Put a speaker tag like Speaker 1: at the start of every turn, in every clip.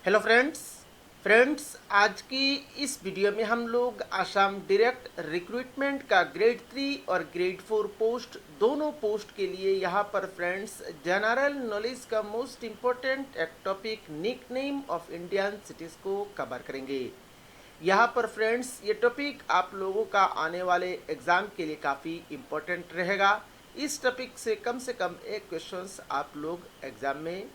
Speaker 1: Hello friends आज की इस वीडियो में हम लोग आसाम डायरेक्ट रिक्रूटमेंट का ग्रेड 3 और ग्रेड 4 पोस्ट दोनों पोस्ट के लिए यहाँ पर फ्रेंड्स जनरल नॉलेज का मोस्ट इम्पोर्टेंट एक topic nickname of Indian cities को कवर करेंगे। यहाँ पर फ्रेंड्स ये टॉपिक आप लोगों का आने वाले एग्ज़ाम के लिए काफ़ी इम्पोर्टेंट रहेगा। इस टॉपिक से कम एक क्वेश्चंस आप लोग एग्ज़ाम में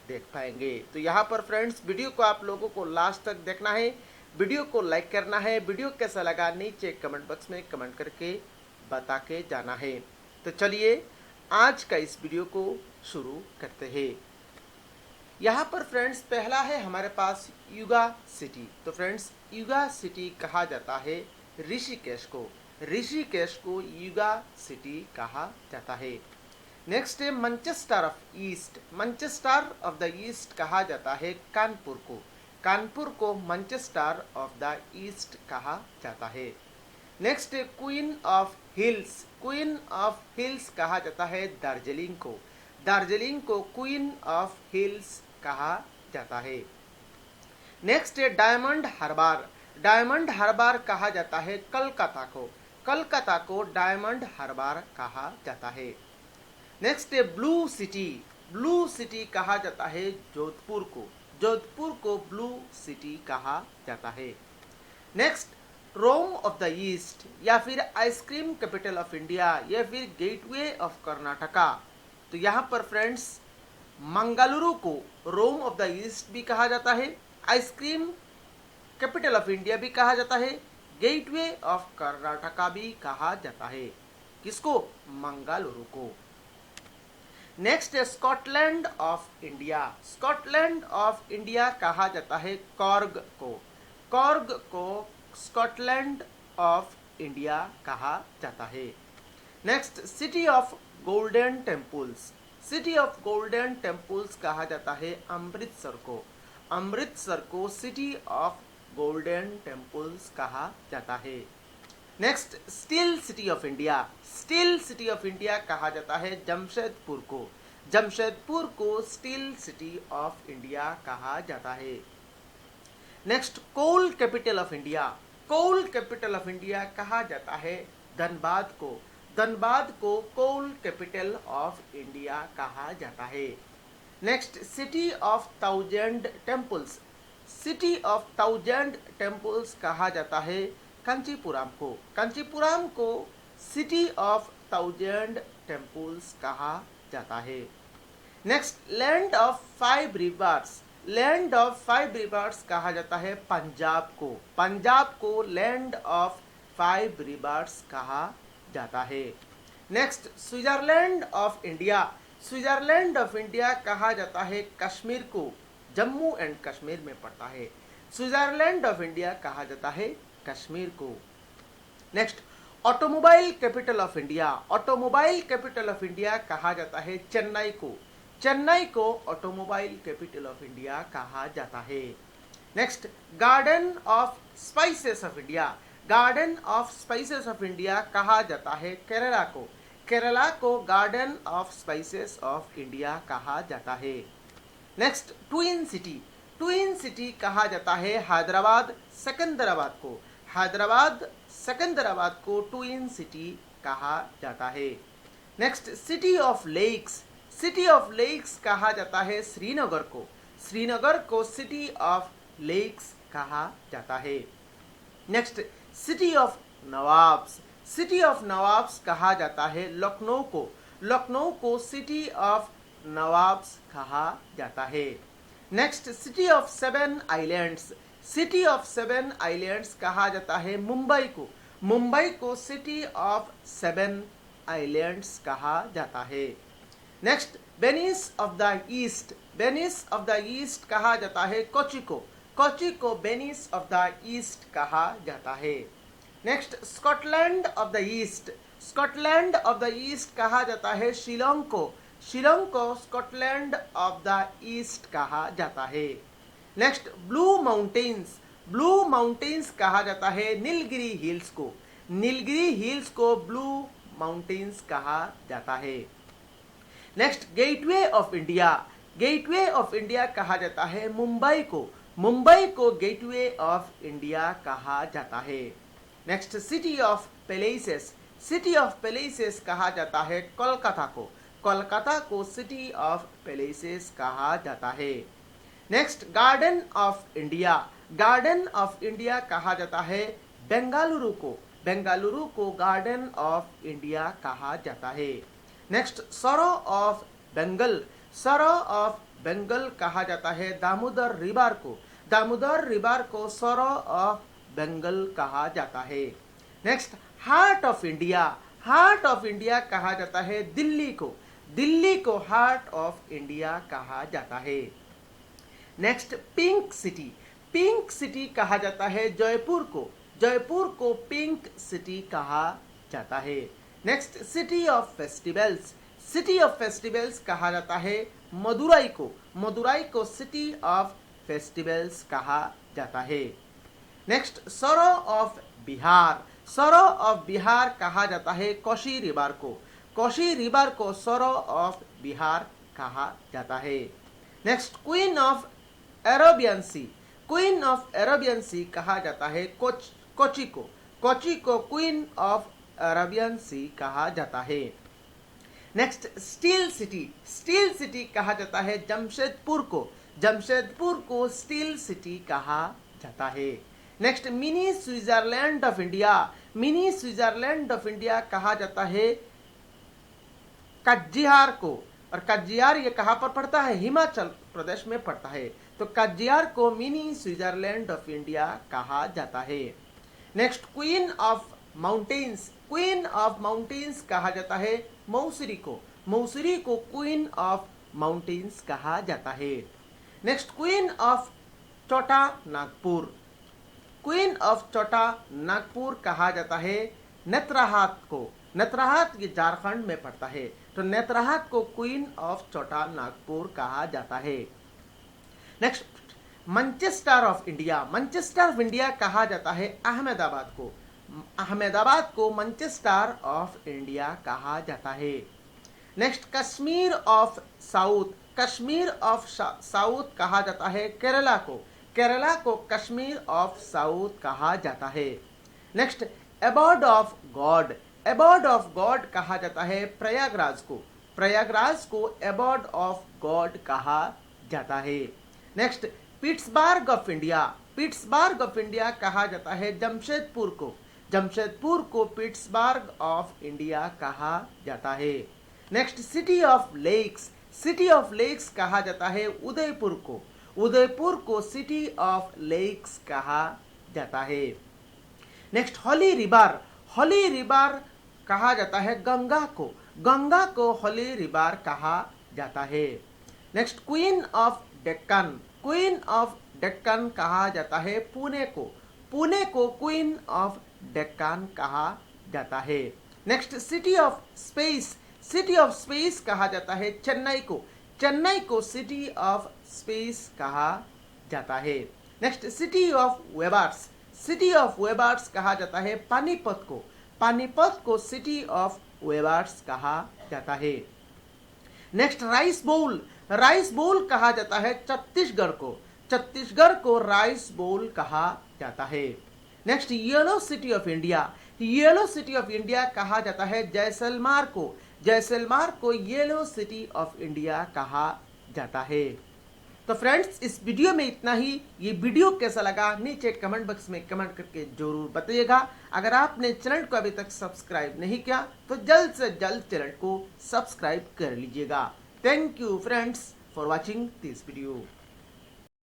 Speaker 1: देख पाएंगे। तो यहाँ पर फ्रेंड्स वीडियो को आप लोगों को लास्ट तक देखना है, वीडियो को लाइक करना है, वीडियो कैसा लगा नीचे कमेंट बॉक्स में कमेंट करके बता के जाना है। तो चलिए आज का इस वीडियो को शुरू करते हैं। यहाँ पर फ्रेंड्स पहला है हमारे पास युगा सिटी। तो फ्रेंड्स युगा सिटी कहा जाता है ऋषिकेश को, ऋषिकेश को युगा सिटी कहा जाता है। नेक्स्ट है Manchester of east, Manchester of the east कहा जाता है कानपुर को, कानपुर को मैनचेस्टर ऑफ द ईस्ट कहा जाता है। नेक्स्ट है queen of hills, queen of hills कहा जाता है दार्जिलिंग को, दार्जिलिंग को क्वीन ऑफ हिल्स कहा जाता है। नेक्स्ट है डायमंड हार्बर, डायमंड हार्बर कहा जाता है कलकत्ता को, कलकत्ता को डायमंड हार्बर कहा जाता है। नेक्स्ट है ब्लू सिटी, ब्लू सिटी कहा जाता है जोधपुर को, जोधपुर को ब्लू सिटी कहा जाता है। Next Rome of the East या फिर आइसक्रीम कैपिटल ऑफ इंडिया या फिर गेटवे ऑफ कर्नाटका। तो यहाँ पर फ्रेंड्स मंगलुरु को रोम ऑफ द ईस्ट भी कहा जाता है, आइसक्रीम कैपिटल ऑफ इंडिया भी कहा जाता है, गेटवे ऑफ कर्नाटका भी कहा जाता है। किसको? मंगलुरु को। नेक्स्ट है Scotland of India, Scotland of India कहा जाता है कॉर्ग को, कॉर्ग को स्कॉटलैंड ऑफ इंडिया कहा जाता है। Next city of golden temples, city of golden temples कहा जाता है अमृतसर को, अमृतसर को सिटी ऑफ गोल्डन टेम्पल्स कहा जाता है। Next steel city of India, steel city of India कहा जाता है जमशेदपुर को, जमशेदपुर को स्टील सिटी ऑफ इंडिया कहा जाता है। Next coal capital of India, coal capital of India कहा जाता है धनबाद को, धनबाद को कोल कैपिटल ऑफ इंडिया कहा जाता है। Next city of thousand temples, city of thousand temples कहा जाता है कांचीपुरम को, कांचीपुरम को सिटी ऑफ थाउजेंड टेम्पल्स कहा जाता है। Next land of 5 reverse, land of 5 reverse कहा जाता है पंजाब को, पंजाब को लैंड ऑफ 5 रिवर्स कहा जाता है। Next Switzerland of India, Switzerland of India कहा जाता है कश्मीर को, जम्मू एंड कश्मीर में पड़ता है, स्विट्जरलैंड ऑफ इंडिया कहा जाता है कश्मीर को। Next automobile capital of India, automobile capital of India कहा जाता है चेन्नई को, चेन्नई को ऑटोमोबाइल कैपिटल ऑफ इंडिया कहा जाता है। Next garden of spices of India, garden of spices of India कहा जाता है केरला को, केरला को garden of spices of India कहा जाता है। Next twin city, twin city कहा जाता है हैदराबाद सिकंदराबाद को, हैदराबाद सिकंदराबाद को ट्विन सिटी कहा जाता है। Next city of lakes, city of lakes कहा जाता है श्रीनगर को, श्रीनगर को सिटी ऑफ लेक्स कहा जाता है। Next city of nawabs, city of nawabs कहा जाता है लखनऊ को, लखनऊ को सिटी ऑफ नवाब्स कहा जाता है। Next city of 7 islands, city of 7 islands कहा जाता है मुंबई को, मुंबई को सिटी ऑफ 7 आइलैंड्स कहा जाता है। Next Venice of the east, Venice of the east कहा जाता है कोची को, कोची को वेनिस ऑफ द ईस्ट कहा जाता है। Next Scotland of the east, Scotland of the east कहा जाता है शिलोंग को, शिलोंग को स्कॉटलैंड ऑफ द ईस्ट कहा जाता है। Next blue mountains, blue mountains कहा जाता है नीलगिरी हिल्स को, नीलगिरी हिल्स को ब्लू माउंटेन्स कहा जाता है। Next gateway of India, gateway of India कहा जाता है मुंबई को, मुंबई को गेटवे ऑफ इंडिया कहा जाता है। Next, city of palaces, city of palaces कहा जाता है कोलकाता को, कोलकाता को सिटी ऑफ पैलेसेस कहा जाता है। Next, garden of India, garden of India कहा जाता है बेंगलुरु को, बेंगलुरु को गार्डन ऑफ इंडिया कहा जाता है। नेक्स्ट, सरो ऑफ बंगाल, सरो ऑफ बंगाल कहा जाता है दामोदर रिवर को, दामोदर रिवर को सरो ऑफ बंगाल कहा जाता है। Next, heart of India, heart of India कहा जाता है दिल्ली को, दिल्ली को हार्ट ऑफ इंडिया कहा जाता है। Next, pink city, pink city कहा जाता है जयपुर को, जयपुर को पिंक सिटी कहा जाता है। Next, city of festivals, city of festivals कहा जाता है मदुराई को, मदुराई को सिटी ऑफ फेस्टिवल्स कहा जाता है। नेक्स्ट, सरो ऑफ बिहार, सरो ऑफ बिहार कहा जाता है कोसी रिवर को, कोसी रिवर को सरो ऑफ बिहार कहा जाता है। Next, queen of Arabian sea, queen of Arabian sea कहा जाता है कोची को, कोची को क्वीन ऑफ अरेबियन सी कहा जाता है। Next, steel city, steel city कहा जाता है जमशेदपुर को, जमशेदपुर को स्टील सिटी कहा जाता है। Next, mini Switzerland of India, mini Switzerland of India कहा जाता है कज्जियार को, और कज्जियार ये कहाँ पर पड़ता है? हिमाचल प्रदेश में पड़ता है, तो कज्जियार को मिनी स्विट्जरलैंड ऑफ इंडिया कहा जाता है। Next, queen of mountains, queen of mountains कहा जाता है मौसरी को, मौसरी को क्वीन ऑफ माउंटेन्स कहा जाता है। नेक्स्ट, क्वीन ऑफ छोटा नागपुर, क्वीन ऑफ छोटा नागपुर कहा जाता है नेत्राहाट को, नेत्राहाट ये झारखंड में पड़ता है, तो नेत्राहाट को क्वीन ऑफ छोटा नागपुर कहा जाता है। Next, Manchester of India, Manchester of India कहा जाता है अहमदाबाद को, अहमदाबाद को मैनचेस्टर ऑफ इंडिया कहा जाता है। Next, Kashmir of south, Kashmir of south कहा जाता है केरला को, केरला को कश्मीर ऑफ साउथ कहा जाता है। Next, abode of God, abode of God कहा जाता है प्रयागराज को, प्रयागराज को अबोर्ड ऑफ गॉड कहा जाता है। Next, Pittsburgh of India, Pittsburgh of India कहा जाता है जमशेदपुर को, जमशेदपुर को पिट्सबर्ग ऑफ इंडिया कहा जाता है। Next, city of lakes, city of lakes कहा जाता है उदयपुर को, उदयपुर को सिटी ऑफ लेक्स कहा जाता है। नेक्स्ट, हॉली रिवर, हॉली रिवर कहा जाता है गंगा को, गंगा को हॉली रिवर कहा जाता है। Next, queen of Deccan, queen of Deccan कहा जाता है पुणे को, पुणे को क्वीन ऑफ डेक्कन कहा जाता है। Next, city of space, city of space कहा जाता है चेन्नई को, चेन्नई को सिटी ऑफ स्पेस कहा जाता है। Next, city of Weber's, city of Weber's कहा जाता है पानीपत को, पानीपत को सिटी ऑफ वेबर्स कहा जाता है। नेक्स्ट, राइस बोल, राइस बोल कहा जाता है छत्तीसगढ़ को, छत्तीसगढ़ को राइस बोल कहा जाता है। Next, yellow city of India, yellow city of India कहा जाता है जैसलमेर को, जैसलमेर को येलो सिटी ऑफ इंडिया कहा जाता है। तो फ्रेंड्स, इस वीडियो में इतना ही। ये वीडियो कैसा लगा नीचे कमेंट बॉक्स में कमेंट करके जरूर बताइएगा। अगर आपने चैनल को अभी तक सब्सक्राइब नहीं किया तो जल्द से जल्द चैनल को सब्सक्राइब कर लीजिएगा। Thank you friends for watching this video.